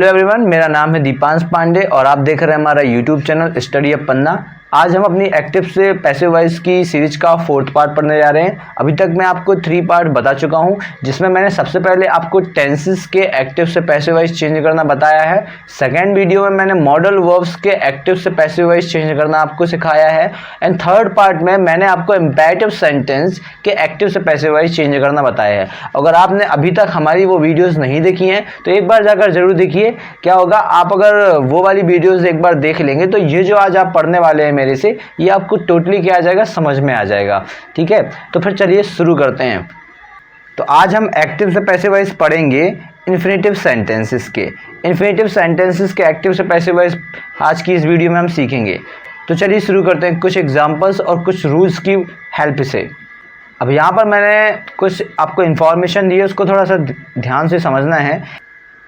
Hello everyone, मेरा नाम है दीपांश पांडे और आप देख रहे हैं हमारा यूट्यूब चैनल स्टडी अप पन्ना। आज हम अपनी एक्टिव से पैसिव वॉइस की सीरीज का 4th पार्ट पढ़ने जा रहे हैं। अभी तक मैं आपको 3 पार्ट बता चुका हूं, जिसमें मैंने सबसे पहले आपको टेंसेस के एक्टिव से पैसिव वॉइस चेंज करना बताया है। सेकेंड वीडियो में मैंने मॉडल वर्ब्स के एक्टिव से पैसिव वॉइस चेंज करना आपको सिखाया है। एंड थर्ड पार्ट में मैंने आपको इम्पेरेटिव सेंटेंस के एक्टिव से पैसिव वॉइस चेंज करना बताया है। अगर आपने अभी तक हमारी वो वीडियोज़ नहीं देखी हैं तो एक बार जाकर जरूर देखिए। क्या होगा, आप अगर वो वाली वीडियोज़ एक बार देख लेंगे तो ये जो आज आप पढ़ने वाले हैं मेरे से, ये आपको टोटली क्या आ जाएगा, समझ में आ जाएगा। ठीक है, तो फिर चलिए शुरू करते हैं। तो आज हम एक्टिव से पैसिव वॉइस पढ़ेंगे इन्फिनेटिव सेंटेंसेस के। इन्फिनेटिव सेंटेंसेस के एक्टिव से पैसिव वॉइस आज की इस वीडियो में हम सीखेंगे। तो चलिए शुरू करते हैं कुछ एग्जांपल्स और कुछ रूल्स की हेल्प से। अब यहाँ पर मैंने कुछ आपको इन्फॉर्मेशन दी है, उसको थोड़ा सा ध्यान से समझना है।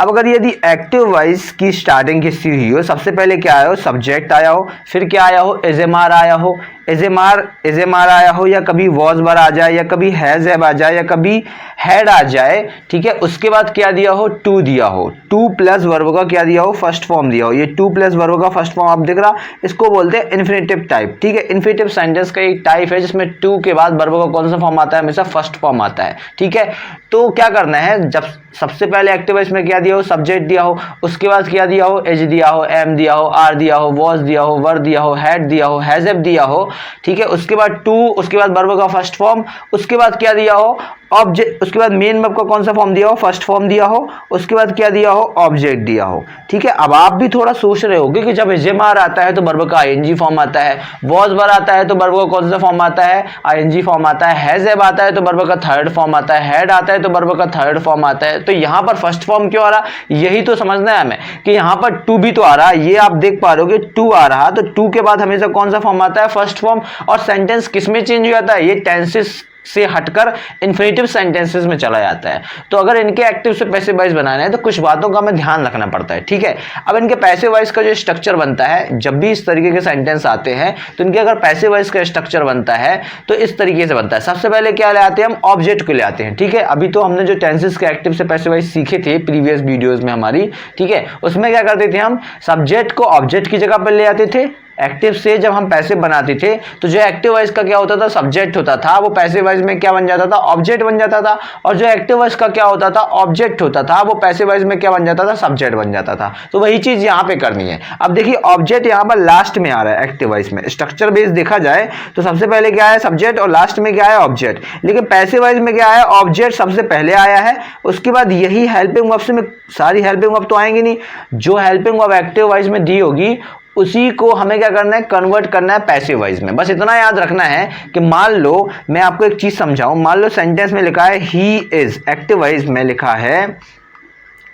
अब अगर यदि एक्टिव वॉइस की स्टार्टिंग किसी हुई हो, सबसे पहले क्या आया हो, सब्जेक्ट आया हो, फिर क्या आया हो, एजेमार आया हो, एजेमार आया हो, या कभी वॉज वर आ जाए, या कभी हैज हैव आ जाए, या कभी हैड आ जाए। ठीक है, उसके बाद क्या दिया हो, टू दिया हो, टू प्लस वर्ब का क्या दिया हो, फर्स्ट फॉर्म दिया हो। ये टू प्लस वर्ब का फर्स्ट फॉर्म आप दिख रहा, इसको बोलते हैं इन्फिनेटिव टाइप। ठीक है, इन्फिनेटिव सेंटेंस का एक टाइप है जिसमें टू के बाद वर्ब का कौन सा फॉर्म आता है, हमेशा फर्स्ट फॉर्म आता है। ठीक है, तो क्या करना है, जब सबसे पहले एक्टिव वॉइस में क्या दिया हो, सब्जेक्ट दिया हो, उसके बाद क्या दिया हो, एज दिया हो, एम दिया हो, आर दिया हो, वॉज दिया हो, वर दिया हो, हैड दिया हो, हैज हैव दिया हो। ठीक है, उसके बाद टू, उसके बाद वर्ब का फर्स्ट फॉर्म, उसके बाद क्या दिया हो, ऑब्जेक्ट, उसके बाद मेन वर्ब का कौन सा फॉर्म दिया हो, फर्स्ट फॉर्म दिया हो, उसके बाद क्या दिया हो, ऑब्जेक्ट दिया हो। ठीक है, अब आप भी थोड़ा सोच रहे होगे कि जब एजेमार आता है तो वर्ब का आईएनजी फॉर्म आता है, वॉज वर आता है तो वर्ब का कौन सा फॉर्म आता है, आईएनजी फॉर्म आता है, हैज हैव आता है तो वर्ब का थर्ड फॉर्म आता है, हैड आता है तो वर्ब का थर्ड फॉर्म आता है। तो यहाँ पर फर्स्ट फॉर्म क्यों आ रहा, यही तो समझना है हमें कि यहाँ पर टू भी तो आ रहा है। ये आप देख पा रहे हो टू आ रहा, तो टू के बाद हमेशा कौन सा फॉर्म आता है, फर्स्ट फॉर्म। और सेंटेंस किस में चेंज हो जाता है, ये टेंसेस से हटकर इन्फिनेटिव सेंटेंसेस में चला जाता है। तो अगर इनके एक्टिव से पैसिव वॉइस बनाना है तो कुछ बातों का हमें ध्यान रखना पड़ता है। ठीक है, अब इनके पैसिव वॉइस का जो स्ट्रक्चर बनता है, जब भी इस तरीके के सेंटेंस आते हैं तो इनके अगर पैसिव वॉइस का स्ट्रक्चर बनता है तो इस तरीके से बनता है। सबसे पहले क्या ले आते हैं, हम ऑब्जेक्ट को ले आते हैं। ठीक है, अभी तो हमने जो टेंसेस के एक्टिव से पैसिव वॉइस सीखे थे प्रीवियस वीडियोज में हमारी, ठीक है, उसमें क्या करते थे, हम सब्जेक्ट को ऑब्जेक्ट की जगह पर ले आते थे। एक्टिव से जब हम पैसिव बनाते थे तो जो एक्टिव वॉइस का क्या होता था, सब्जेक्ट होता था, वो पैसिव वॉइस में क्या बन जाता था, ऑब्जेक्ट बन जाता था। और जो एक्टिव वॉइस का क्या होता था, ऑब्जेक्ट होता था, वो पैसिव वॉइस में क्या बन जाता था, सब्जेक्ट बन जाता था। तो वही चीज यहाँ पे करनी है। अब देखिए, ऑब्जेक्ट यहाँ पर लास्ट में आ रहा है एक्टिव वॉइस में। स्ट्रक्चर बेस देखा जाए तो सबसे पहले क्या है, सब्जेक्ट, और लास्ट में क्या है, ऑब्जेक्ट। लेकिन पैसिव वॉइस में क्या है, ऑब्जेक्ट सबसे पहले आया है, उसके बाद यही हेल्पिंग वर्ब से, में सारी हेल्पिंग वर्ब तो आएंगी नहीं, जो हेल्पिंग वर्ब एक्टिव वॉइस में दी होगी उसी को हमें क्या करना है, कन्वर्ट करना है पैसिव वॉइस में। बस इतना याद रखना है कि मान लो, मैं आपको एक चीज समझाऊं, मान लो सेंटेंस में लिखा है ही इज, एक्टिव वॉइस में लिखा है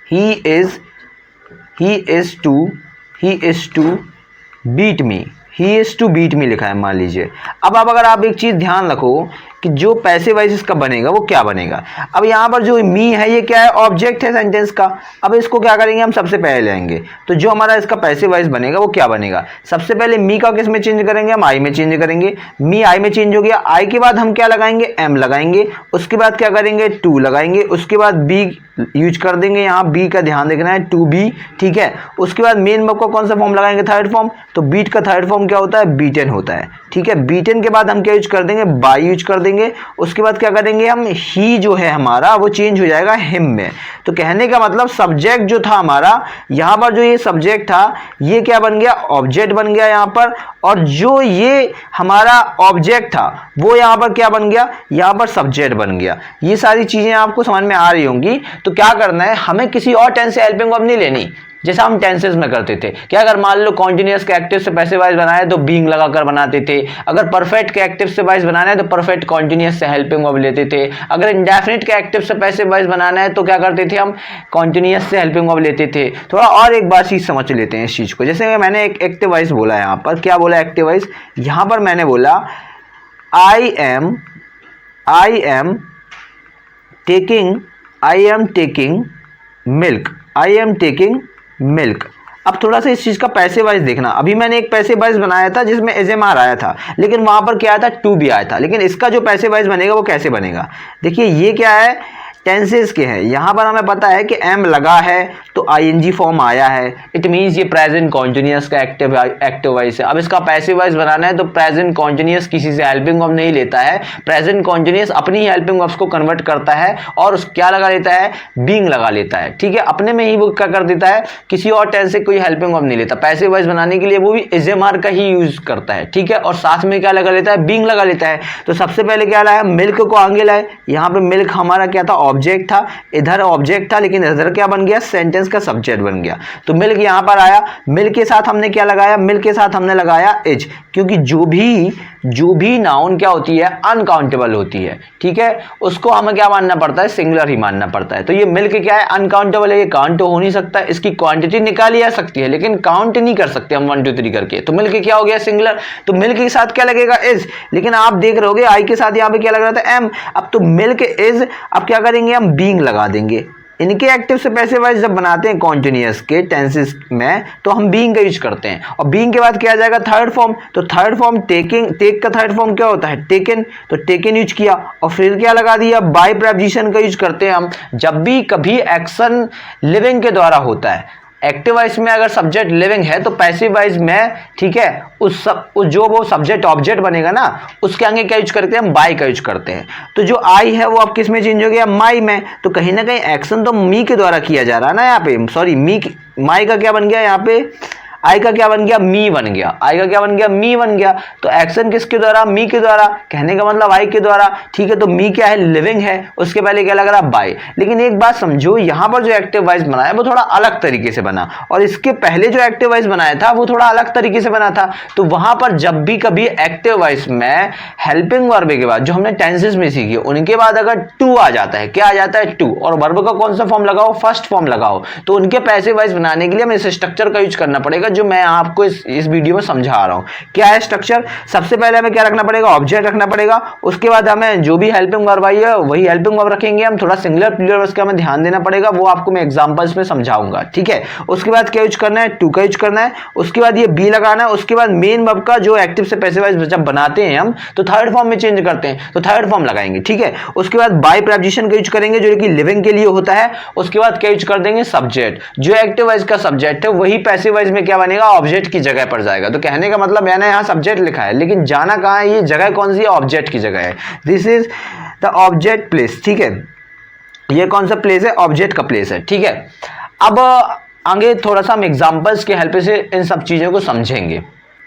he is to beat me, he is to beat me लिखा है, मान लीजिए। अब अगर आप एक चीज ध्यान रखो कि जो पैसिव वॉइस इसका बनेगा वो क्या बनेगा। अब यहाँ पर जो मी है ये क्या है, ऑब्जेक्ट है सेंटेंस का। अब इसको क्या करेंगे, हम सबसे पहले लेंगे, तो जो हमारा इसका पैसिव वॉइस बनेगा वो क्या बनेगा, सबसे पहले मी का किस में चेंज करेंगे, हम आई में चेंज करेंगे। मी आई में चेंज हो गया, आई के बाद हम क्या लगाएंगे, एम लगाएंगे, उसके बाद क्या करेंगे, टू लगाएंगे, उसके बाद बी यूज कर देंगे, यहाँ बी का ध्यान देखना है, टू बी। ठीक है, उसके बाद मेन वर्ब का कौन सा फॉर्म लगाएंगे, थर्ड फॉर्म। तो बीट का थर्ड फॉर्म क्या होता है, बीटन होता है। ठीक है, बीटन के बाद हम क्या यूज कर देंगे, बाय यूज कर देंगे। उसके बाद क्या करेंगे, हम ही जो है हमारा वो चेंज हो जाएगा हिम में। तो कहने का मतलब सब्जेक्ट जो था हमारा, यहाँ पर जो ये सब्जेक्ट था ये क्या बन गया, ऑब्जेक्ट बन गया यहाँ पर। और जो ये हमारा ऑब्जेक्ट था वो यहाँ पर क्या बन गया, यहाँ पर सब्जेक्ट बन गया। ये सारी चीजें आपको समझ में आ रही होंगी। तो क्या करना है, हमें किसी और टेंस से हेल्पिंग वर्ब नहीं लेनी जैसा हम टेंसेस में करते थे। क्या, अगर मान लो कॉन्टिन्यूअस के एक्टिव से पैसिव वॉइस बनाए तो बीइंग लगाकर बनाते थे। अगर परफेक्ट के एक्टिव से वॉइस बनाना है तो परफेक्ट कॉन्टिन्यूअस से हेल्पिंग वर्ब लेते थे। अगर इंडेफिनिट के एक्टिव से पैसिव वॉइस बनाना है तो क्या करते थे, हम कॉन्टिन्यूअस से हेल्पिंग वर्ब लेते थे। थोड़ा और एक बार चीज समझ लेते हैं इस चीज को। जैसे मैंने एक एक्टिव वॉइस बोला, यहाँ पर क्या बोला एक्टिव वॉइस, यहाँ पर मैंने बोला आई एम टेकिंग मिल्क। अब थोड़ा सा इस चीज का पैसिव वॉइस देखना। अभी मैंने एक पैसिव वॉइस बनाया था जिसमें एजेमार आया था, लेकिन वहां पर क्या आया था, टू भी आया था। लेकिन इसका जो पैसिव वॉइस बनेगा वो कैसे बनेगा, देखिए ये क्या है, टेंसेस के हैं। यहाँ पर हमें पता है कि एम लगा है तो आईएनजी फॉर्म आया है, इट मीन्स ये प्रेजेंट कॉन्टिन्यूअस का एक्टिव वॉइस है। अब इसका पैसिव वॉइस बनाना है तो प्रेजेंट कॉन्टिन्यूअस किसी से हेल्पिंग वर्ब नहीं लेता है, प्रेजेंट कॉन्टिन्यूअस अपनी ही हेल्पिंग वर्ब्स को कन्वर्ट करता है और उस क्या लगा लेता है, बीइंग लगा लेता है। ठीक है, अपने में ही वो क्या कर देता है, किसी और टेंस से कोई हेल्पिंग वर्ब नहीं लेता। पैसिव वॉइस बनाने के लिए वो भी इज़ेमार का ही यूज करता है। ठीक है, और साथ में क्या लगा लेता है, बीइंग लगा लेता है। तो सबसे पहले क्या लाया, मिल्क को आगे लाए। यहाँ पे मिल्क हमारा क्या था, ऑब्जेक्ट था, इधर ऑब्जेक्ट था, लेकिन इधर क्या बन गया, सेंटेंस का सब्जेक्ट बन गया। तो मिल्क यहां पर आया, मिल्क के साथ हमने क्या लगाया, मिल्क के साथ हमने लगाया इज, क्योंकि जो भी नाउन क्या होती है, अनकाउंटेबल होती है। ठीक है, उसको हमें क्या मानना पड़ता है, सिंगुलर ही मानना पड़ता है। तो ये मिल्क क्या है, अनकाउंटेबल है, ये काउंट हो नहीं सकता। इसकी क्वांटिटी निकाली जा सकती है लेकिन काउंट नहीं कर सकते हम 1 2 3 करके। तो मिल्क क्या हो गया, सिंगुलर। तो मिल्क के साथ क्या लगेगा, इज, लेकिन आप देख रहे होगे आई के साथ यहाँ पे क्या लग रहा था, एम। अब तो मिल्क इज, अब क्या करेंगे हम, बीइंग लगा देंगे। इनके एक्टिव से पैसिव वॉइस जब बनाते हैं कॉन्टिन्यूअस के टेंसेस में तो हम बीइंग का यूज करते हैं, और बीइंग के बाद क्या आ जाएगा, थर्ड फॉर्म। तो थर्ड फॉर्म टेकिंग, टेक का थर्ड फॉर्म क्या होता है, टेकन। तो टेकन यूज किया और फिर क्या लगा दिया, बाय प्रेपोजिशन का यूज करते हैं हम जब भी कभी एक्शन लिविंग के द्वारा होता है। एक्टिव वॉइस में अगर सब्जेक्ट लिविंग है तो पैसिव वॉइस में, ठीक है, उस जो वो सब्जेक्ट ऑब्जेक्ट बनेगा ना, उसके आगे क्या यूज करते हैं हम, बाय का यूज करते हैं। तो जो आई है वो अब किस में चेंज हो गया, माई में। तो कहीं ना कहीं एक्शन तो मी के द्वारा किया जा रहा है ना यहाँ पे, सॉरी माई का क्या बन गया यहाँ पे, आई का क्या बन गया, मी बन गया। आई का क्या बन गया, मी बन गया। तो एक्शन किसके द्वारा, मी के द्वारा, कहने का मतलब आई के द्वारा। ठीक है, तो मी क्या है, लिविंग है, उसके पहले क्या लग रहा, बाय। लेकिन एक बात समझो, यहां पर जो एक्टिव वॉइस बनाया वो थोड़ा अलग तरीके से बना, और इसके पहले जो एक्टिव वॉइस बनाया था वो थोड़ा अलग तरीके से बना था। तो वहां पर जब भी कभी एक्टिव वॉइस में हेल्पिंग वर्ब के बाद, जो हमने टेंसेस में सीखी, उनके बाद अगर टू आ जाता है, क्या आ जाता है, टू, और वर्ब का कौन सा फॉर्म लगाओ, फर्स्ट फॉर्म लगाओ, तो उनके पैसिव वॉइस बनाने के लिए हमें इस स्ट्रक्चर का यूज करना पड़ेगा जो मैं आपको इस वीडियो में समझा रहा हूं। क्या है स्ट्रक्चर, सबसे पहले हमें क्या रखना पड़ेगा, ऑब्जेक्ट रखना पड़ेगा। उसके बाद हमें जो भी हेल्पिंग वर्ब आई है वही हेल्पिंग वर्ब रखेंगे हम। थोड़ा सिंगुलर प्लूरल उसका हमें ध्यान देना पड़ेगा, वो आपको मैं एग्जांपल्स में समझाऊंगा। ठीक है, उसके बाद क्या यूज करना है, टू का यूज करना है। उसके बाद ये बी लगाना है। उसके बाद मेन वर्ब का जो एक्टिव से पैसिव वॉइस जब बनाते हैं हम तो थर्ड फॉर्म में चेंज करते हैं, तो थर्ड फॉर्म लगाएंगे। ठीक है, उसके बाद बाय प्रेपोजिशन का यूज करेंगे जो कि लिविंग के लिए होता है। उसके बाद क्या यूज कर देंगे, सब्जेक्ट, जो एक्टिव वॉइस का सब्जेक्ट है वही पैसिव वॉइस में क्या बनेगा, ऑब्जेक्ट की जगह पर जाएगा। तो कहने का मतलब मैंने यहाँ सब्जेक्ट लिखा है लेकिन जाना कहाँ है, ये जगह कौन सी है, ऑब्जेक्ट की जगह है। This is the object place. ठीक है, ये कौन सा प्लेस है, ऑब्जेक्ट का प्लेस है। ठीक है, अब आगे थोड़ा सा हम एग्जांपल्स की हेल्प से इन सब चीजों को समझेंगे।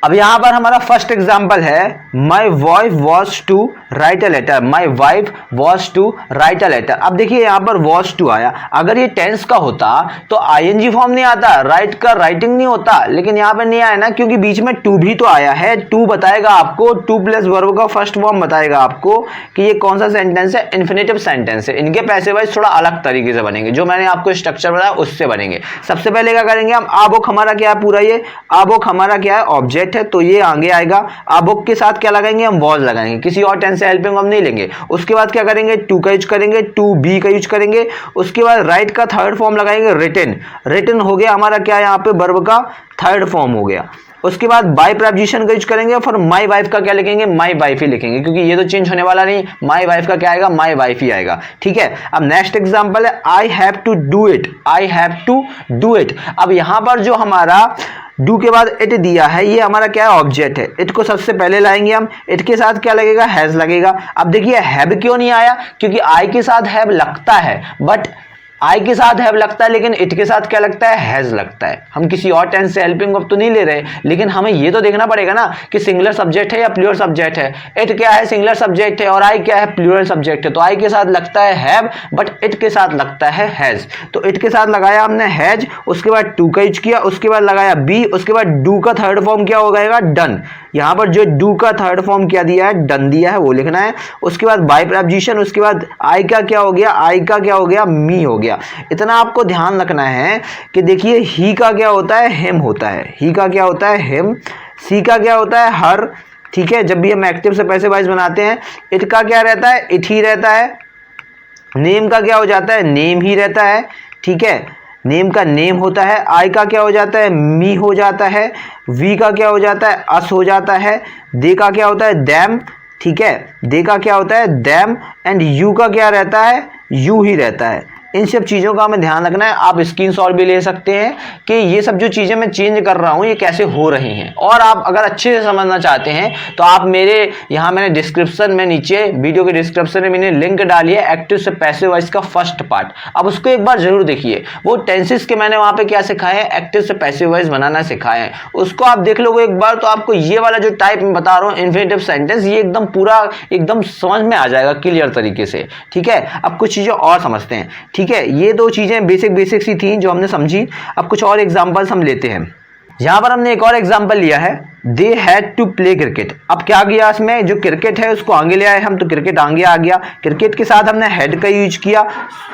अब यहां पर हमारा फर्स्ट एग्जांपल है, my wife was to write a letter. My wife was to write a letter. अब देखिए यहां पर वॉज टू आया, अगर ये टेंस का होता तो आईएनजी फॉर्म नहीं आता, राइट का राइटिंग नहीं होता, लेकिन यहां पर नहीं आया ना, क्योंकि बीच में टू भी तो आया है। टू बताएगा आपको, टू प्लस वर्ब का फर्स्ट फॉर्म बताएगा आपको कि ये कौन सा सेंटेंस है, इन्फिनेटिव सेंटेंस है। इनके पैसिव वॉइस थोड़ा अलग तरीके से बनेंगे, जो मैंने आपको स्ट्रक्चर बताया उससे बनेंगे। सबसे पहले क्या करेंगे हम, आबोक हमारा क्या है, पूरा ये आबोक हमारा क्या है, ऑब्जेक्ट है, तो ये आगे आएगा। आबोक के साथ क्या लगाएंगे हम, वॉज लगाएंगे, किसी और टेंस से हेल्पिंग हम नहीं लेंगे। उसके बाद क्या करेंगे, टू का यूज करेंगे, टू बी का यूज करेंगे। उसके बाद राइट का थर्ड फॉर्म लगाएंगे, रिटन। रिटन हो गया हमारा क्या, यहाँ पे वर्ब का थर्ड फॉर्म हो गया। उसके बाद बाय प्रेपोजिशन का यूज करेंगे, फिर माई वाइफ का क्या लिखेंगे, माई वाइफ ही लिखेंगे, क्योंकि ये तो चेंज होने वाला नहीं, माई वाइफ का क्या आएगा, माई वाइफ ही आएगा। ठीक है, अब नेक्स्ट एग्जांपल है, I have to do it. I have to do it. अब यहां पर जो हमारा डू के बाद इट दिया है, ये हमारा क्या है, ऑब्जेक्ट है। इट को सबसे पहले लाएंगे हम, इट के साथ क्या लगेगा, हैज लगेगा। अब देखिए हैव क्यों नहीं आया, क्योंकि आई के साथ हैव लगता है, बट आई के साथ हैव लगता है, लेकिन इट के साथ क्या लगता है, हैज लगता है। हम किसी और टेंस से हेल्पिंग वर्ब तो नहीं ले रहे, लेकिन हमें ये तो देखना पड़ेगा ना कि सिंगुलर सब्जेक्ट है या प्लूरल सब्जेक्ट है। इट क्या है, सिंगुलर सब्जेक्ट है, और आई क्या है, प्लूरल सब्जेक्ट है। तो आई के साथ लगता है हैव, बट इट के साथ लगता है हैज। तो इट के साथ लगाया हमने हैज, उसके बाद टू का यूज किया, उसके बाद लगाया बी, उसके बाद डू का थर्ड फॉर्म क्या हो जाएगा, डन। यहां पर जो डू का थर्ड फॉर्म क्या दिया है, डन दिया है, वो लिखना है। उसके बाद बाय प्रेपोजिशन, उसके बाद आई का क्या हो गया, आई का क्या हो गया, मी हो गया। इतना आपको ध्यान रखना है कि देखिए ही का क्या होता है, हिम होता है। ही का क्या होता है, हिम। सी का क्या होता है, हर। ठीक है, जब भी हम एक्टिव से पैसिव वॉइस बनाते हैं, इट का क्या रहता है, इट ही रहता है। नेम का क्या हो जाता है, नेम ही रहता है। ठीक है, नेम का नेम होता है। आई का क्या हो जाता है, मी हो जाता है। वी का क्या हो जाता है, अस हो जाता है। दे का क्या होता है, दैम। ठीक है, दे का क्या होता है, दैम। एंड यू का क्या रहता है, यूं ही रहता है। इन सब चीज़ों का हमें ध्यान रखना है। आप स्क्रीनशॉट भी ले सकते हैं कि ये सब जो चीज़ें मैं चेंज कर रहा हूँ ये कैसे हो रही हैं। और आप अगर अच्छे से समझना चाहते हैं तो आप मेरे यहाँ मैंने डिस्क्रिप्शन में, नीचे वीडियो के डिस्क्रिप्शन में मैंने लिंक डाली है एक्टिव से पैसिव वॉइस का फर्स्ट पार्ट। अब उसको एक बार जरूर देखिए। वो टेंसेस के मैंने वहाँ पे क्या सिखाए हैं, एक्टिव से पैसिव वॉइस बनाना सिखाए हैं। उसको आप देख लोगे एक बार तो आपको ये वाला जो टाइप मैं बता रहा हूँ इन्फिनिटिव सेंटेंस, ये एकदम पूरा एकदम समझ में आ जाएगा क्लियर तरीके से। ठीक है, अब कुछ चीज़ें और समझते हैं। ठीक है, ये दो चीजें बेसिक सी थी जो हमने समझी। अब कुछ और एग्जांपल्स हम लेते हैं। यहां पर हमने एक और एग्जांपल लिया है, they had to play cricket. अब क्या किया इसमें, जो क्रिकेट है उसको आगे ले आए हम, तो क्रिकेट आगे आ गया। क्रिकेट के साथ हमने हैड का यूज किया।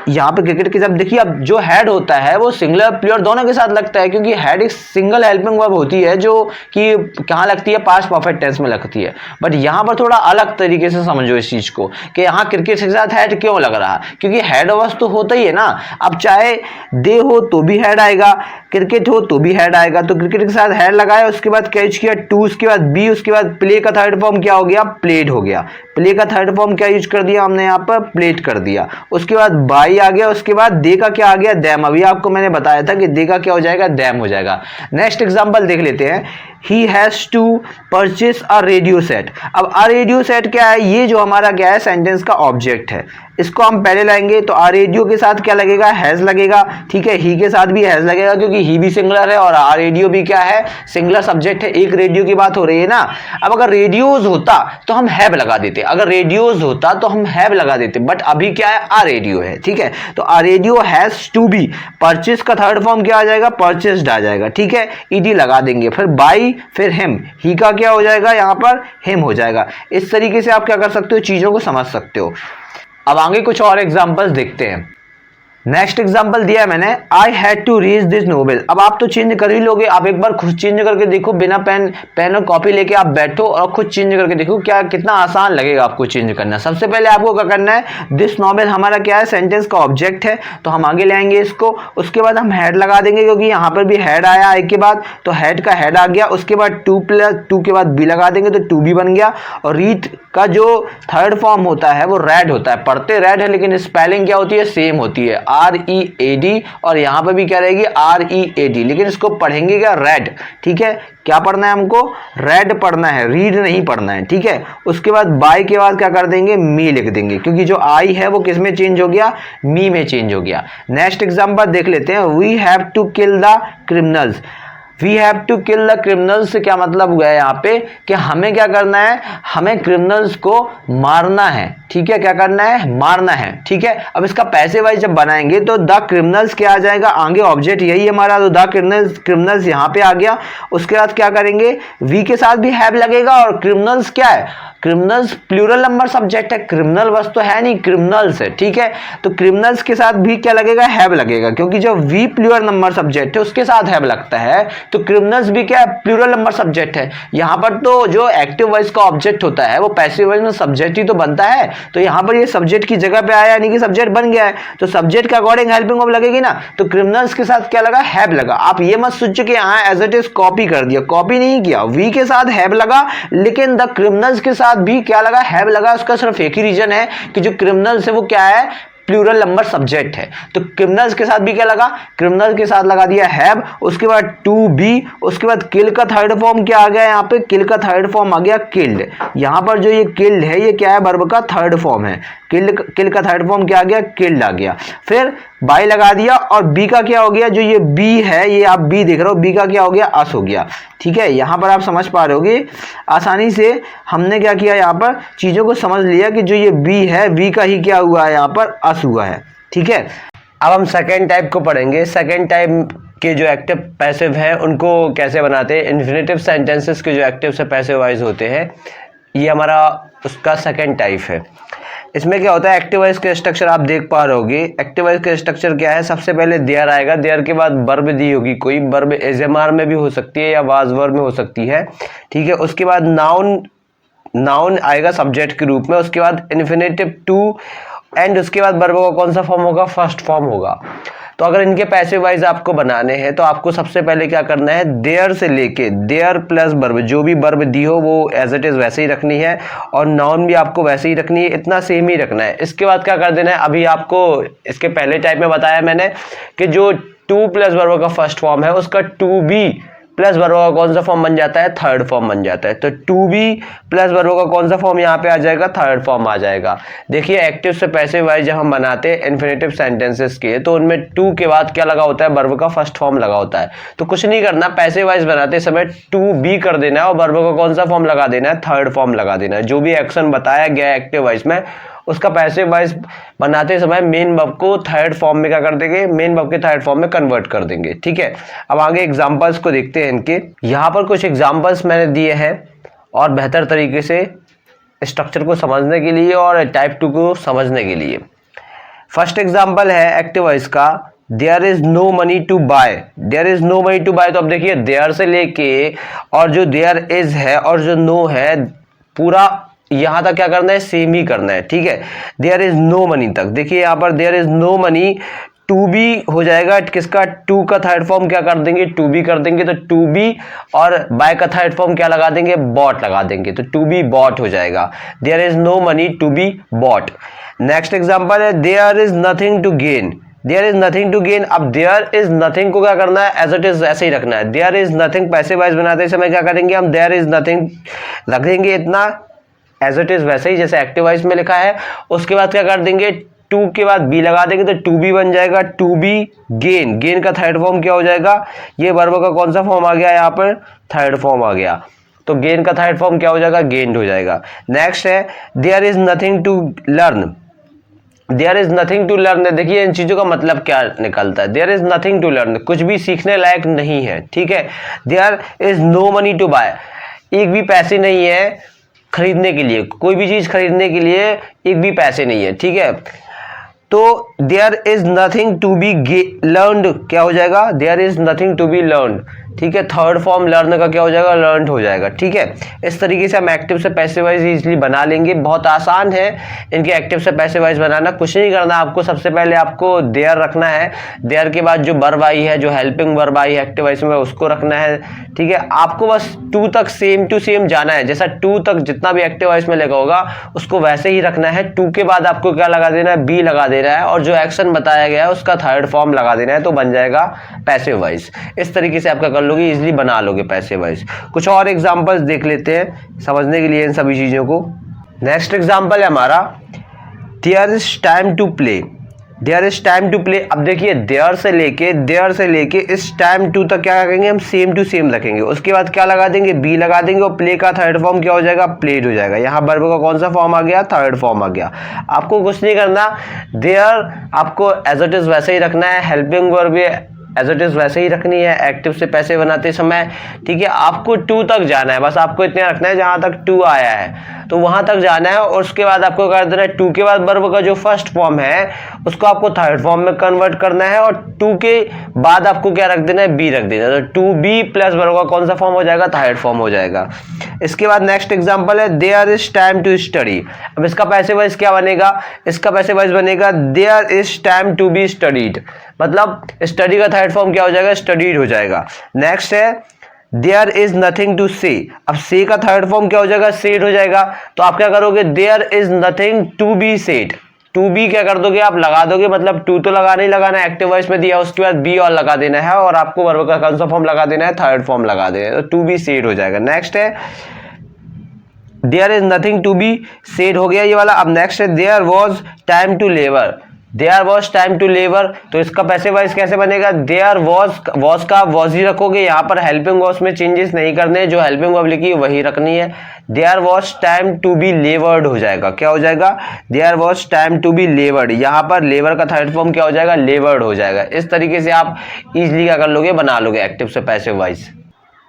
यहाँ पे क्रिकेट के साथ देखिए, अब जो हैड होता है वो सिंगुलर प्लूरल दोनों के साथ लगता है, क्योंकि हैड एक सिंगल हेल्पिंग वर्ब होती है जो कि कहाँ लगती है, पास्ट परफेक्ट टेंस में लगती है। बट यहाँ पर थोड़ा अलग तरीके से समझो इस चीज को कि यहाँ क्रिकेट के साथ हैड क्यों लग रहा, क्योंकि हैड वर्ब तो होता ही है ना। अब चाहे दे हो तो भी हैड आएगा, क्रिकेट हो तो भी हैड आएगा। तो क्रिकेट के साथ हैड लगाया, उसके बाद क्या यूज किया, टू, उसके बाद बी, उसके बाद प्ले का थर्ड फॉर्म क्या हो गया, प्लेड हो गया। प्ले का थर्ड फॉर्म क्या यूज कर दिया हमने यहाँ पर, प्लेड कर दिया। उसके बाद बाई आ गया, उसके बाद दे का क्या आ गया, दैम। अभी आपको मैंने बताया था कि दे का क्या हो जाएगा, दैम हो जाएगा। नेक्स्ट एग्जांपल देख लेते हैं, he has to purchase a radio set. अब अ रेडियो सेट क्या है, ये जो हमारा क्या है सेंटेंस का ऑब्जेक्ट है। इसको हम पहले लाएंगे तो अ रेडियो के साथ क्या लगेगा, हैज लगेगा। ठीक है, ही के साथ भी हैज लगेगा क्योंकि ही भी सिंगुलर है और अ रेडियो भी क्या है, सिंगुलर सब्जेक्ट है। एक रेडियो की बात हो रही है ना। अब अगर रेडियोज होता तो हम हैव लगा देते, अगर रेडियोज होता तो हम हैव लगा देते, बट अभी क्या है, अ रेडियो है। ठीक है, तो a radio has to be, purchase का थर्ड फॉर्म क्या आ जाएगा, परचेस्ड आ जाएगा। ठीक है, ईडी लगा देंगे, फिर बाई, फिर हिम। ही का क्या हो जाएगा यहाँ पर, हिम हो जाएगा। इस तरीके से आप क्या कर सकते हो, चीजों को समझ सकते हो। अब आगे कुछ और एग्जांपल्स देखते हैं। नेक्स्ट एग्जांपल दिया है मैंने, I had to read this novel. अब आप तो चेंज कर ही लोगे, आप एक बार खुद चेंज करके देखो, बिना पेन और कॉपी लेके आप बैठो और खुद चेंज करके देखो क्या कितना आसान लगेगा आपको चेंज करना। सबसे पहले आपको क्या करना है, दिस नोवेल हमारा क्या है, सेंटेंस का ऑब्जेक्ट है, तो हम आगे ले आएंगे इसको। उसके बाद हम हैड लगा देंगे क्योंकि यहाँ पर भी हैड आया एक के बाद, तो हैड का हैड आ गया। उसके बाद टू प्लस टू के बाद बी लगा देंगे तो टू बी बन गया। और रीड का जो थर्ड फॉर्म होता है वो रेड होता है, पढ़ते रेड है लेकिन स्पेलिंग क्या होती है, सेम होती है, READ। और यहाँ पे भी क्या रहेगी, READ, लेकिन इसको पढ़ेंगे क्या, रेड। ठीक है, क्या पढ़ना है हमको, रेड पढ़ना है, रीड नहीं पढ़ना है। ठीक है, उसके बाद बाय के बाद क्या कर देंगे, मी लिख देंगे, क्योंकि जो आई है वो किस में चेंज हो गया, मी में चेंज हो गया। नेक्स्ट एग्जांपल देख लेते हैं, we have to kill the criminals. We have to kill the criminals से क्या मतलब हुआ है यहाँ पे कि हमें क्या करना है, हमें क्रिमिनल्स को मारना है। ठीक है, क्या करना है, मारना है। ठीक है, अब इसका पैसे वाइज जब बनाएंगे तो द क्रिमिनल्स क्या आ जाएगा, आगे ऑब्जेक्ट यही है हमारा, तो द क्रिमिनल्स यहाँ पे आ गया। उसके बाद क्या करेंगे, वी के साथ भी हैव लगेगा और क्रिमिनल्स क्या है, क्रिमिनल्स प्लूरल नंबर सब्जेक्ट है, क्रिमिनल बस तो है नहीं, क्रिमिनल्स है। ठीक है, तो क्रिमिनल्स के साथ भी क्या लगेगा, हैव लगेगा, क्योंकि जो वी प्लूरल नंबर सब्जेक्ट है उसके साथ हैव लगता है, तो क्रिमिनल्स भी क्या है, प्लूरल नंबर सब्जेक्ट है। यहाँ पर तो जो एक्टिव वॉइस का ऑब्जेक्ट होता है वो पैसिव वॉइस में सब्जेक्ट ही तो बनता है, तो यहाँ पर ये सब्जेक्ट की जगह पे आया यानी कि सब्जेक्ट बन गया है, तो सब्जेक्ट के अकॉर्डिंग हेल्पिंग वर्ब लगेगी ना। तो क्रिमिनल्स के साथ क्या लगा, हैव लगा। आप ये मत सोचो कि हाँ एज इट इज कॉपी कर दिया, कॉपी नहीं किया, वी के साथ हैव लगा, लेकिन द क्रिमिनल्स के साथ भी क्या लगा, हैव लगा। उसका सिर्फ एक ही रीजन है कि जो क्रिमिनल्स है वो क्या है, प्लूरल नंबर सब्जेक्ट है, तो क्रिमिनल्स के साथ भी क्या लगा, क्रिमिनल के साथ लगा दिया हैव। उसके बाद टू बी, उसके बाद किल का थर्ड फॉर्म क्या आ गया, यहाँ पे किल का थर्ड फॉर्म आ गया किल्ड। यहाँ पर जो ये किल्ड है ये क्या है, वर्ब का थर्ड फॉर्म है। किल का थर्ड फॉर्म क्या आ गया, किल्ड आ गया। फिर बाय लगा दिया और बी का क्या हो गया, जो ये बी है ये आप बी देख रहे हो, बी का क्या हो गया, अस हो गया। ठीक है, यहाँ पर आप समझ पा रहे होगे आसानी से हमने क्या किया, यहाँ पर चीजों को समझ लिया कि जो ये बी है बी का ही क्या हुआ है, यहाँ पर अस हुआ है। ठीक है, अब हम सेकेंड टाइप को पढ़ेंगे। सेकेंड टाइप के जो एक्टिव पैसिव हैं उनको कैसे बनाते हैं। इन्फिनेटिव सेंटेंसेस के जो एक्टिव से पैसिव वाइज होते हैं, ये हमारा उसका सेकेंड टाइप है। इसमें क्या होता है, एक्टिव वॉइस के स्ट्रक्चर आप देख पा रहे होगे। एक्टिव वॉइस के स्ट्रक्चर क्या है, सबसे पहले देयर आएगा, देयर के बाद वर्ब दी होगी, कोई वर्ब एजएमआर में भी हो सकती है या वाज वर्ब में हो सकती है। ठीक है, उसके बाद नाउन आएगा सब्जेक्ट के रूप में। उसके बाद इन्फिनेटिव टू, एंड उसके बाद वर्ब का कौन सा फॉर्म होगा, फर्स्ट फॉर्म होगा। तो अगर इनके पैसिव वाइज आपको बनाने हैं तो आपको सबसे पहले क्या करना है, देयर से लेके देयर प्लस वर्ब, जो भी वर्ब दी हो वो एज इट इज वैसे ही रखनी है और नाउन भी आपको वैसे ही रखनी है, इतना सेम ही रखना है। इसके बाद क्या कर देना है, अभी आपको इसके पहले टाइप में बताया मैंने कि जो टू प्लस वर्ब का फर्स्ट फॉर्म है उसका टू बी प्लस वर्ब का कौन सा फॉर्म बन जाता है, थर्ड फॉर्म बन जाता है। तो टू बी प्लस वर्ब का कौन सा फॉर्म यहाँ पे आ जाएगा, थर्ड फॉर्म आ जाएगा। देखिए एक्टिव से पैसिव वाइज जब हम बनाते हैं इन्फिनेटिव सेंटेंसेस के, तो उनमें टू के बाद क्या लगा होता है, वर्ब का फर्स्ट फॉर्म लगा होता है। तो कुछ नहीं करना, पैसिव वाइज बनाते समय टू बी कर देना है और वर्ब का कौन सा फॉर्म लगा देना है, थर्ड फॉर्म लगा देना है। जो भी एक्शन बताया गया एक्टिव वाइज में उसका पैसिव वाइज बनाते समय मेन वर्ब को थर्ड फॉर्म में क्या कर देंगे, मेन वर्ब के थर्ड फॉर्म में कन्वर्ट कर देंगे। ठीक है, अब आगे एग्जांपल्स को देखते हैं इनके। यहाँ पर कुछ एग्जांपल्स मैंने दिए हैं और बेहतर तरीके से स्ट्रक्चर को समझने के लिए और टाइप 2 को समझने के लिए। फर्स्ट एग्जाम्पल है एक्टिव वॉइस का, there is no money to buy. There is no money to buy, तो अब देखिए देयर से लेके और जो देयर इज है और जो नो है पूरा यहां तक क्या करना है, सेम ही करना है। ठीक है, देयर इज नो मनी तक देखिए यहाँ पर there is no money, to be हो जाएगा किसका, टू का थर्ड फॉर्म क्या कर देंगे, टू बी कर देंगे। तो टू बी और बाय का थर्ड फॉर्म क्या लगा देंगे, बॉट लगा देंगे। तो टू बी बॉट हो जाएगा, there is no money to be bought. Next example है, there is nothing to gain. There is nothing to gain, अब देयर इज नथिंग को क्या करना है, एज इट इज ऐसे ही रखना है। There is nothing passive voice बनाते समय क्या करेंगे हम, देयर इज नथिंग रख देंगे इतना एज इट इज वैसे ही जैसे एक्टिव वॉइस में लिखा है। उसके बाद क्या कर देंगे, टू के बाद बी लगा देंगे तो टू बी बन जाएगा, टू बी गेन। गेन का थर्ड फॉर्म क्या हो जाएगा, ये वर्ब का कौन सा फॉर्म आ गया, यहाँ पर थर्ड फॉर्म आ गया। तो गेन का थर्ड फॉर्म क्या हो जाएगा, गेन्ड हो जाएगा। नेक्स्ट है, there is nothing to learn. There is nothing to learn, देखिए इन चीजों का मतलब क्या निकलता है, there is nothing to learn, कुछ भी सीखने लायक नहीं है। ठीक है, there is no money to buy, एक भी पैसे नहीं है खरीदने के लिए, कोई भी चीज खरीदने के लिए एक भी पैसे नहीं है। ठीक है, तो there is nothing to be learned क्या हो जाएगा, there is nothing to be learned. ठीक है, थर्ड फॉर्म लर्न का क्या हो जाएगा, लर्नड हो जाएगा। ठीक है, इस तरीके से हम एक्टिव से पैसिव वाइज इजीली बना लेंगे। बहुत आसान है इनके एक्टिव से पैसिव वाइज बनाना, कुछ नहीं करना आपको। सबसे पहले आपको देयर रखना है, देयर के बाद जो वर्ब आई है, जो हेल्पिंग वर्ब आई है एक्टिव वाइज में, उसको रखना है। ठीक है, आपको बस टू तक सेम टू सेम जाना है, जैसा टू तक जितना भी एक्टिव वाइज में लिखा होगा उसको वैसे ही रखना है। टू के बाद आपको क्या लगा देना है, बी लगा देना है और जो एक्शन बताया गया है उसका थर्ड फॉर्म लगा देना है, तो बन जाएगा पैसिव वाइज। इस तरीके से आपका कर लोगे, इजीली बना लोगे पैसिव वाइज। कुछ और एग्जांपल्स देख लेते हैं समझने के लिए इन सभी चीजों को। नेक्स्ट एग्जांपल है हमारा, there is time to play. There is time to play, अब देखिए देयर से लेके इस टाइम टू तक क्या करेंगे हम, सेम टू सेम रखेंगे। उसके बाद क्या लगा देंगे, बी लगा देंगे और प्ले का थर्ड फॉर्म क्या हो जाएगा, प्लेड हो जाएगा। यहाँ वर्ब का कौन सा फॉर्म आ गया, थर्ड फॉर्म आ गया। आपको कुछ नहीं करना, देयर आपको एज इट इज वैसे ही रखना है, हेल्पिंग वर्ब भी एज इट इज वैसे ही रखनी है एक्टिव से पैसिव बनाते समय। ठीक है, आपको टू तक जाना है, बस आपको इतना रखना है जहां तक टू आया है तो वहां तक जाना है। और उसके बाद आपको कर देना है, टू के बाद वर्ब का जो फर्स्ट फॉर्म है उसको आपको थर्ड फॉर्म में कन्वर्ट करना है और टू के बाद आपको क्या रख देना है, बी रख देना है। तो टू बी प्लस वर्ब का कौन सा फॉर्म हो जाएगा, थर्ड फॉर्म हो जाएगा। इसके बाद नेक्स्ट एग्जांपल है, there is time to study. अब इसका पैसिव वॉइस क्या बनेगा, इसका पैसिव वॉइस बनेगा, there is time to be studied, मतलब स्टडी का थर्ड फॉर्म क्या हो जाएगा, स्टडीड हो जाएगा। नेक्स्ट है, देयर इज नथिंग टू से। अब से का थर्ड फॉर्म क्या हो जाएगा, सेड हो जाएगा। तो आप क्या करोगे, there is nothing to be said. To be क्या कर दोगे, आप लगा दोगे, मतलब टू तो लगाना ही लगाना है, एक्टिव वॉइस में दिया, उसके बाद बी और लगा देना है और आपको वर्ब का कौन सा फॉर्म लगा देना है, थर्ड फॉर्म लगा देना है। तो टू बी सेड हो जाएगा। नेक्स्ट है, there is nothing to be said हो गया ये वाला। अब नेक्स्ट है, there was time to labour. There was time to labour, तो इसका पैसिव वॉइस कैसे बनेगा, देयर वॉज का वॉज ही रखोगे, यहाँ पर हेल्पिंग वॉइस में चेंजेस नहीं करने, जो हेल्पिंग वर्ब लिखी है वही रखनी है। There was time to be laboured हो जाएगा, क्या हो जाएगा, there was time to be laboured. यहाँ पर लेबर का थर्ड फॉर्म क्या हो जाएगा, लेवर्ड हो जाएगा। इस तरीके से आप इजिली क्या कर लोगे, बना लोगे एक्टिव से पैसिव वॉइस।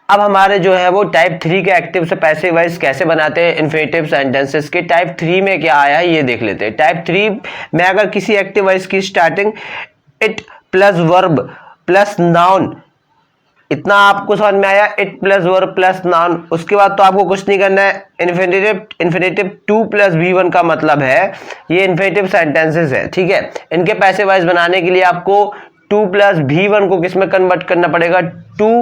अब हमारे जो है वो टाइप 3 के एक्टिव से पैसिव वॉइस कैसे बनाते हैं इन्फिनेटिव सेंटेंसेस के। टाइप 3 में क्या आया है ये देख लेते हैं। टाइप 3 में अगर किसी एक्टिव वॉइस की starting it plus verb plus noun इतना इतना आपको समझ में आया, it plus verb plus noun. उसके बाद तो आपको कुछ नहीं करना है। इन्फिनेटिव 2 प्लस V1 का मतलब है ये इन्फिनेटिव सेंटेंसेस है, ठीक है। इनके पैसिव वॉइस बनाने के लिए आपको 2 प्लस V1 को किसमें कन्वर्ट करना पड़ेगा, 2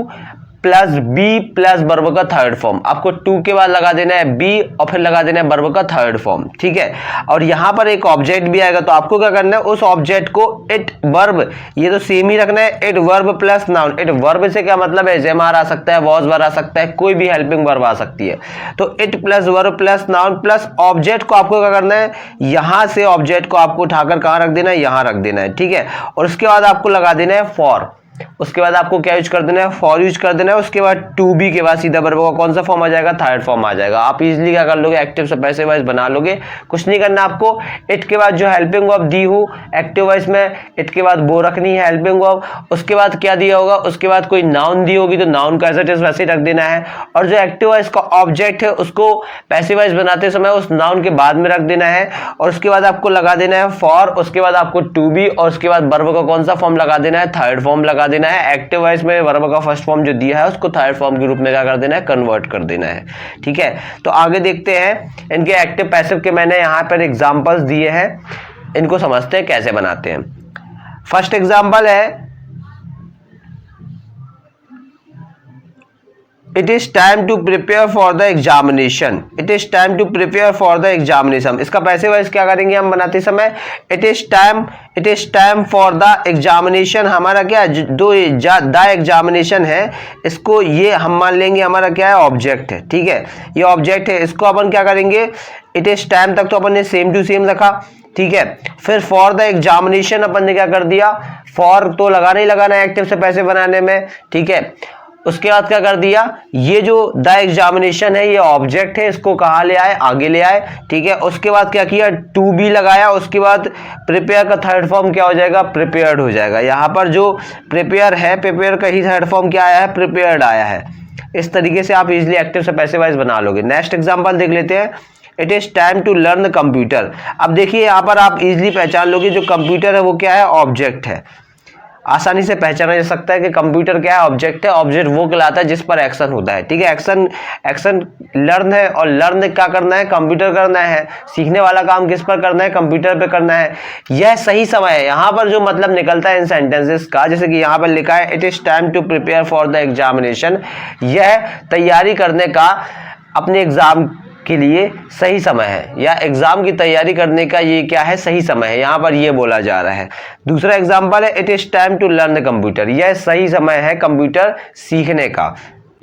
प्लस बी प्लस वर्ब का थर्ड फॉर्म। आपको 2 के बाद लगा देना है बी और फिर लगा देना है वर्ब का थर्ड फॉर्म, ठीक है। और यहां पर एक ऑब्जेक्ट भी आएगा, तो आपको क्या करना है, उस ऑब्जेक्ट को इट वर्ब, ये तो सेम ही रखना है, it verb plus noun. It verb से क्या मतलब है, जेम आ सकता है, वॉज वर्ब आ सकता है, कोई भी हेल्पिंग वर्ब आ सकती है। तो it plus verb plus noun plus object को आपको क्या करना है, यहां से ऑब्जेक्ट को आपको उठाकर कहां रख देना है, यहां रख देना है, ठीक है। और उसके बाद आपको लगा देना है फॉर। उसके बाद आपको क्या यूज कर देना है, फॉर यूज कर देना है। उसके बाद टू बी के बाद सीधा वर्ब का कौन सा फॉर्म आ जाएगा, थर्ड फॉर्म आ जाएगा। आप इजीली क्या कर लोगे, एक्टिव से पैसिव वॉइस बना लोगे। कुछ नहीं करना आपको, इट के बाद जो हेल्पिंग वर्ब दी हो एक्टिव वॉइस में, इट के बाद वो रखनी है हेल्पिंग वर्ब। उसके बाद क्या दिया होगा, उसके बाद कोई नाउन दी होगी तो नाउन का एज इट इज वैसे ही रख देना है। और जो एक्टिव वॉइस का ऑब्जेक्ट है उसको पैसिव वॉइस बनाते समय उस नाउन के बाद में रख देना है। और उसके बाद आपको लगा देना है फॉर, उसके बाद आपको टू बी, और उसके बाद वर्ब का कौन सा फॉर्म लगा देना है, थर्ड फॉर्म लगा देना है। एक्टिव वॉइस में वर्ब का फर्स्ट फॉर्म जो दिया है उसको थर्ड फॉर्म के रूप में क्या कर देना है, कन्वर्ट कर देना है, ठीक है। तो आगे देखते हैं इनके एक्टिव पैसिव के मैंने यहां पर एग्जांपल्स दिए हैं, इनको समझते हैं कैसे बनाते हैं। फर्स्ट एग्जांपल है, it is time to prepare for the examination. It is time to prepare for the examination. इसका पैसिव वॉइस क्या करेंगे हम बनाते समय, it is time for the examination. हमारा क्या है, दो द एग्जामिनेशन है, इसको ये हम मान लेंगे हमारा क्या है, ऑब्जेक्ट है, ठीक है। ये ऑब्जेक्ट है, इसको अपन क्या करेंगे, इट इज टाइम तक तो अपन ने सेम टू सेम रखा, ठीक है। फिर फॉर द एग्जामिनेशन अपन ने क्या कर दिया, फॉर तो लगाना ही लगाना है एक्टिव से पैसिव बनाने में, ठीक है। उसके बाद क्या कर दिया, ये जो द एग्जामिनेशन है ये ऑब्जेक्ट है, इसको कहाँ ले आए, आगे ले आए, ठीक है। उसके बाद क्या किया, टू बी लगाया। उसके बाद प्रिपेयर का थर्ड फॉर्म क्या हो जाएगा, प्रिपेयर्ड हो जाएगा। यहाँ पर जो प्रिपेयर है, प्रिपेयर का ही थर्ड फॉर्म क्या आया है, प्रिपेयर्ड आया है। इस तरीके से आप इजिली एक्टिव से पैसिव वॉइस बना लोगे। नेक्स्ट एग्जाम्पल देख लेते हैं, it is time to learn computer. अब देखिए यहाँ पर आप इजिली पहचान लोगे जो कंप्यूटर है वो क्या है, ऑब्जेक्ट है। आसानी से पहचाना जा सकता है कि कंप्यूटर क्या है, ऑब्जेक्ट है। ऑब्जेक्ट वो कहलाता है जिस पर एक्शन होता है, ठीक है। एक्शन लर्न है, और लर्न क्या करना है, कंप्यूटर करना है। सीखने वाला काम किस पर करना है, कंप्यूटर पे करना है। यह सही समय है। यहाँ पर जो मतलब निकलता है इन सेंटेंसेस का, जैसे कि यहाँ पर लिखा है, it is time to prepare for the examination. यह तैयारी करने का अपने एग्जाम के लिए सही समय है, या एग्जाम की तैयारी करने का ये क्या है, सही समय है। यहाँ पर ये बोला जा रहा है। दूसरा एग्जांपल है, it is time to learn computer. यह सही समय है कंप्यूटर सीखने का।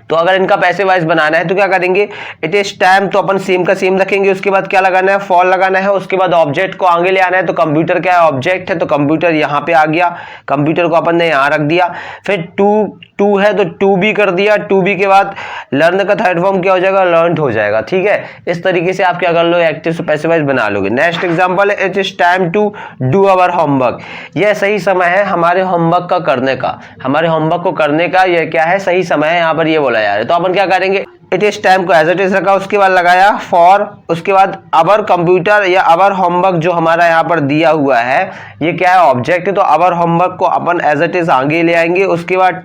तो अगर इनका पैसिव वॉइस बनाना है तो क्या करेंगे, इट इज टाइम तो अपन सेम का सेम रखेंगे। उसके बाद क्या लगाना है, फॉर लगाना है। उसके बाद ऑब्जेक्ट को आगे ले आना है। तो कंप्यूटर क्या है, ऑब्जेक्ट है, तो कंप्यूटर यहाँ पे आ गया, कंप्यूटर को अपन ने यहाँ रख दिया। फिर टू है तो टू बी कर दिया। टू बी के बाद लर्न का थर्ड फॉर्म क्या हो जाएगा, लर्नड हो जाएगा, ठीक है। इस तरीके से आप क्या कर लो, एक्टिव से पैसिव वॉइस बना लोगे। नेक्स्ट एग्जांपल है, it is time to do our homework. यह सही समय है हमारे होमवर्क का करने का। हमारे होमवर्क को करने का यह क्या है, सही समय है, यहाँ पर ये बोला जा रहा है। तो अपन क्या करेंगे, इट इज टाइम को एज इट इज रखा, उसके बाद लगाया फॉर। उसके बाद अवर कंप्यूटर या अवर होमवर्क जो हमारा यहाँ पर दिया हुआ है ये क्या है, ऑब्जेक्ट है। तो अवर होमवर्क को अपन एज इट इज आगे ले आएंगे। उसके बाद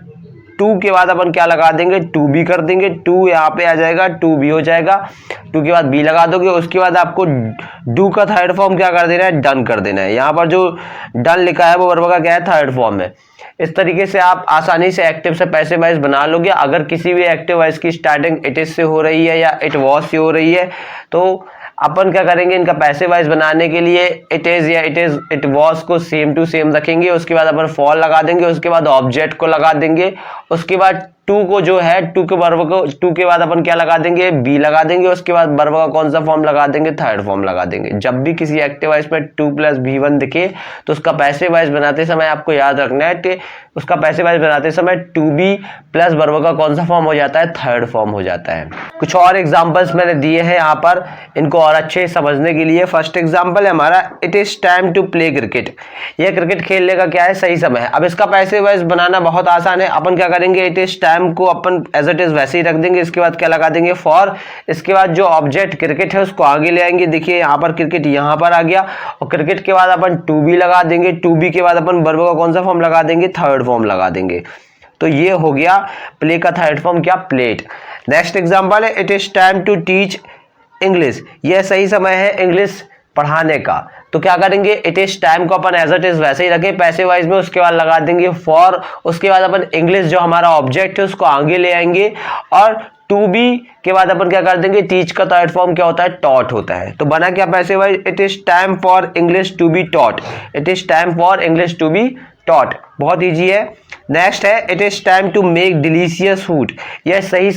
टू के बाद अपन क्या लगा देंगे, टू बी कर देंगे। टू यहाँ पे आ जाएगा, टू बी हो जाएगा। टू के बाद बी लगा दोगे। उसके बाद आपको डू का थर्ड फॉर्म क्या कर देना है, डन कर देना है। यहाँ पर जो डन लिखा है वो वर्ब का क्या है, थर्ड फॉर्म है। इस तरीके से आप आसानी से एक्टिव से पैसिव वॉइस बना लोगे। अगर किसी भी एक्टिव वॉइस की स्टार्टिंग इट इज से हो रही है या इट वॉज से हो रही है तो अपन क्या करेंगे, इनका पैसिव वॉइस बनाने के लिए इट इज या इट वॉज को सेम टू सेम रखेंगे। उसके बाद अपन फॉर लगा देंगे। उसके बाद ऑब्जेक्ट को लगा देंगे। उसके बाद टू को जो है, टू के वर्ब को, टू के बाद अपन क्या लगा देंगे, बी लगा देंगे। उसके बाद वर्ब का कौन सा फॉर्म लगा देंगे, थर्ड फॉर्म लगा देंगे। जब भी किसी एक्टिव वॉइस में टू प्लस V1 दिखे तो उसका पैसिव वॉइस बनाते समय आपको याद रखना है कि उसका पैसिव वॉइस बनाते समय टू बी प्लस वर्ब का कौन सा फॉर्म हो जाता है, थर्ड फॉर्म हो जाता है। कुछ और एग्जाम्पल्स मैंने दिए हैं यहाँ पर, इनको और अच्छे समझने के लिए। फर्स्ट एग्जाम्पल है हमारा, it is time to play cricket. यह क्रिकेट खेलने का क्या है, सही समय है। अब इसका पैसिव वॉइस बनाना बहुत आसान है। अपन क्या करेंगे, इट इज टाइम को अपन एज इट इज वैसे ही रख देंगे। इसके बाद क्या लगा देंगे, फॉर। इसके बाद जो ऑब्जेक्ट क्रिकेट है उसको आगे ले आएंगे। देखिए यहाँ पर क्रिकेट यहाँ पर आ गया, और क्रिकेट के बाद अपन टू बी लगा देंगे। टू बी के बाद अपन वर्ब का कौन सा फॉर्म लगा देंगे, थर्ड फॉर्म लगा देंगे। तो ये हो गया प्ले का थर्ड फॉर्म क्या, प्लेट। नेक्स्ट एग्जांपल है it is time to teach English. यह सही समय है इंग्लिश पढ़ाने का। तो क्या करेंगे, इट इज टाइम को अपन एज इट इज वैसे ही रखें पैसिव वॉइस में, उसके बाद लगा देंगे फॉर, उसके बाद अपन इंग्लिश जो हमारा ऑब्जेक्ट है उसको आगे ले आएंगे और टू बी के बाद अपन क्या कर देंगे, टीच का थर्ड फॉर्म क्या होता है, टॉट होता है। तो बना क्या passive voice, it is time for English to be taught. It is time for English to be taught, बहुत इजी है। नेक्स्ट है it is time to make delicious food. यह सही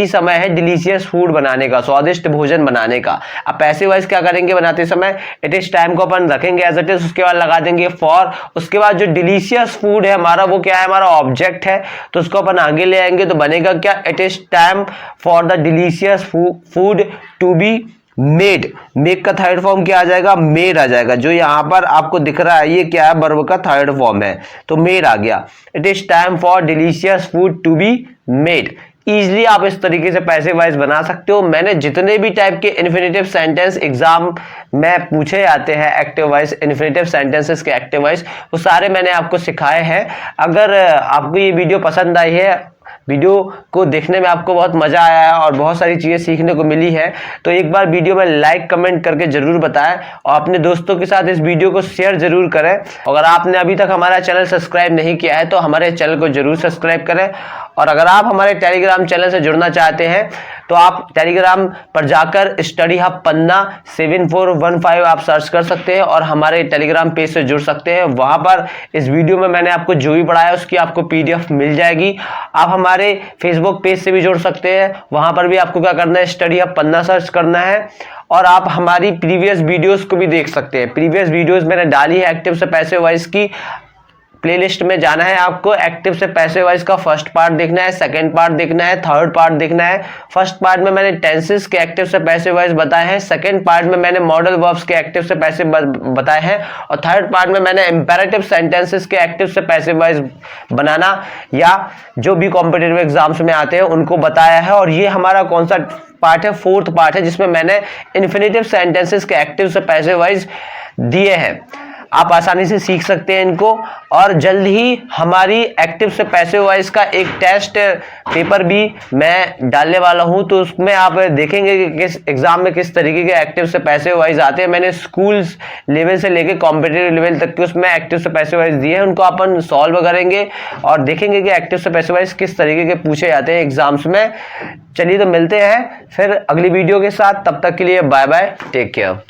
समय है डिलीशियस फूड बनाने का, स्वादिष्ट भोजन बनाने का। अब पैसिव वॉइस क्या करेंगे बनाते समय, इट इज टाइम को अपन रखेंगे एज इट इज, उसके बाद लगा देंगे फॉर, उसके बाद जो डिलीशियस फूड है हमारा वो क्या है, हमारा ऑब्जेक्ट है, तो उसको अपन आगे ले आएंगे तो बनेगा क्या, it is time for the delicious food to be made. Make का थर्ड फॉर्म क्या आ जाएगा, मेड आ जाएगा। जो यहां पर आपको दिख रहा है ये क्या है, वर्ब का थर्ड फॉर्म है, तो मेड आ गया। It is time for delicious food to be made. Easily आप इस तरीके से पैसिव वॉइस बना सकते हो। मैंने जितने भी टाइप के इन्फिनेटिव सेंटेंस एग्जाम में पूछे जाते हैं, एक्टिव वॉइस, इन्फिनेटिव सेंटेंसेस के एक्टिव वॉइस, वो सारे मैंने आपको सिखाए हैं। अगर आपको ये वीडियो पसंद आई है, वीडियो को देखने में आपको बहुत मजा आया है और बहुत सारी चीजें सीखने को मिली है, तो एक बार वीडियो में लाइक कमेंट करके जरूर बताएं और अपने दोस्तों के साथ इस वीडियो को शेयर जरूर करें। अगर आपने अभी तक हमारा चैनल सब्सक्राइब नहीं किया है तो हमारे चैनल को जरूर सब्सक्राइब करें। और अगर आप हमारे टेलीग्राम चैनल से जुड़ना चाहते हैं तो आप टेलीग्राम पर जाकर स्टडी हब पन्ना 7415 आप सर्च कर सकते हैं और हमारे टेलीग्राम पेज से जुड़ सकते हैं। वहां पर इस वीडियो में मैंने आपको जो भी पढ़ाया उसकी आपको पीडीएफ मिल जाएगी। आप हमारे फेसबुक पेज से भी जुड़ सकते हैं, वहां पर भी आपको क्या करना है, स्टडी हब पन्ना सर्च करना है और आप हमारी प्रीवियस वीडियोस को भी देख सकते हैं। प्रीवियस वीडियोस मैंने डाली है एक्टिव से पैसिव वॉइस की, प्लेलिस्ट में जाना है आपको, एक्टिव से पैसिव वॉइस का फर्स्ट पार्ट देखना है, सेकंड पार्ट देखना है, थर्ड पार्ट देखना है। फर्स्ट पार्ट में मैंने टेंसेस के एक्टिव से पैसिव वॉइस बताए हैं, सेकंड पार्ट में मैंने मॉडल वर्ब्स के एक्टिव से पैसिव बताए हैं और थर्ड पार्ट में मैंने इंपेरेटिव सेंटेंसेस के एक्टिव से पैसिव वॉइस बनाना या जो भी कॉम्पिटिटिव एग्जाम्स में आते हैं उनको बताया है। और ये हमारा कौन सा पार्ट है, फोर्थ पार्ट है, जिसमें मैंने इन्फिनेटिव सेंटेंसेस के एक्टिव से पैसिव वॉइस दिए हैं। आप आसानी से सीख सकते हैं इनको। और जल्द ही हमारी एक्टिव से पैसिव वॉइस का एक टेस्ट पेपर भी मैं डालने वाला हूं, तो उसमें आप देखेंगे कि किस एग्जाम में किस तरीके के एक्टिव से पैसिव वॉइस आते हैं। मैंने स्कूल्स लेवल से लेके कॉम्पिटिटिव लेवल तक के उसमें एक्टिव से पैसिव वॉइस दिए हैं, उनको अपन सॉल्व करेंगे और देखेंगे कि एक्टिव से पैसिव वॉइस किस तरीके के पूछे जाते हैं एग्जाम्स में। चलिए तो मिलते हैं फिर अगली वीडियो के साथ, तब तक के लिए बाय बाय, टेक केयर।